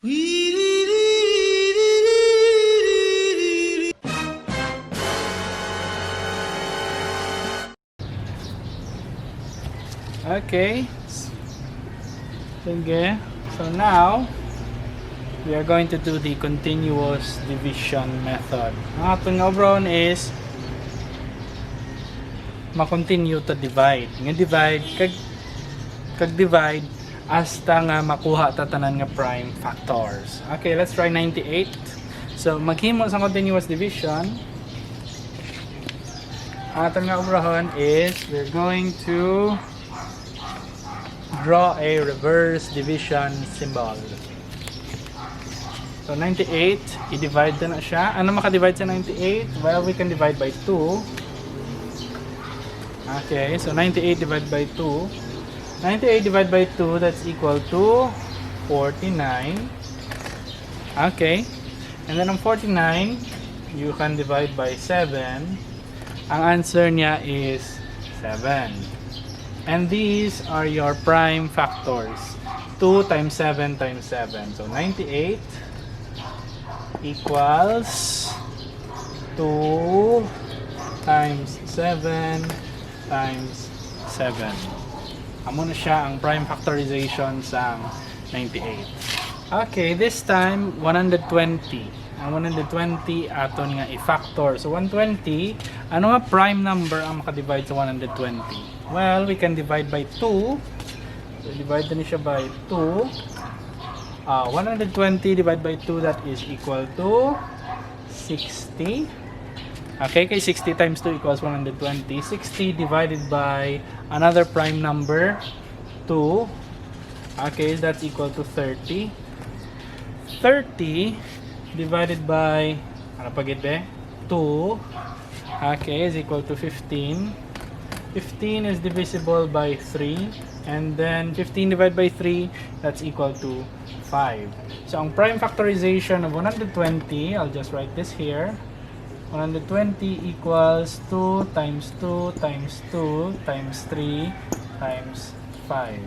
Okay. Sige. So now, we are going to do the continuous division method. Ang atong obron is ma-continue to divide. Nga divide, kag divide, hasta nga makuha tatanan nga prime factors. Okay, let's try 98. So, maghimo sa continuous division. Ang atong nga obron is, we're going to draw a reverse division symbol. So 98, i-divide na siya. Ano maka-divide sa 98? Well, we can divide by 2. Okay, so 98 divided by 2. 98 divided by 2, that's equal to 49. Okay, and then ang 49, you can divide by 7. Ang answer niya is 7. And these are your prime factors. 2 times 7 times 7. So 98 equals 2 times 7 times 7. Amo na siya ang prime factorization sa 98. Okay, this time 120. Ang 120 aton nga i-factor. So 120, ano nga prime number ang makadivide sa 120? Well, we can divide by 2. So divide na siya by 2. 120 divided by 2, that is equal to 60. Okay, kay 60 times 2 equals 120. 60 divided by another prime number, 2. Okay, that's equal to 30. 30 divided by, ano pa gid 2. Okay, is equal to 15. 15 is divisible by 3. And then 15 divided by 3, that's equal to 5. So ang prime factorization of 120, I'll just write this here. 120 equals 2 times 2 times 2 times 3 times 5.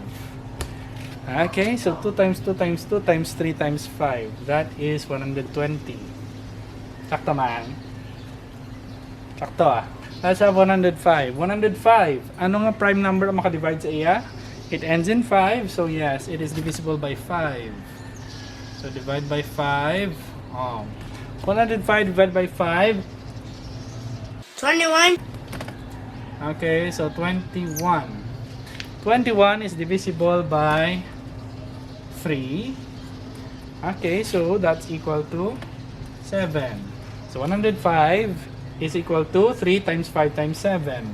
Okay, so 2 times 2 times 2 times 3 times 5. That is 120. Sakto man. Sakto ah. Let's have 105. 105. Ano nga prime number ang makadivide sa iya? It ends in 5. So yes, it is divisible by 5. So divide by 5. 105 divided by 5. 21. Okay, so 21. 21 is divisible by 3. Okay, so that's equal to 7. So 105 is equal to 3 times 5 times 7.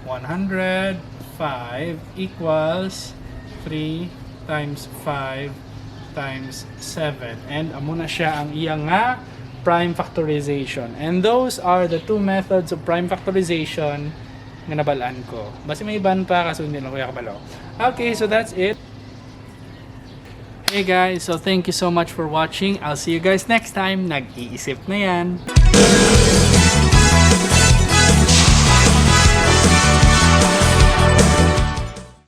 105 equals 3 times 5 times 7. And amo na siya ang iyang nga prime factorization. And those are the two methods of prime factorization nga nabalaan ko. Basta may iban pa kaso hindi lang kuya kabalo. Okay, so that's it. Hey guys, so thank you so much for watching. I'll see you guys next time. Nag-iisip na yan.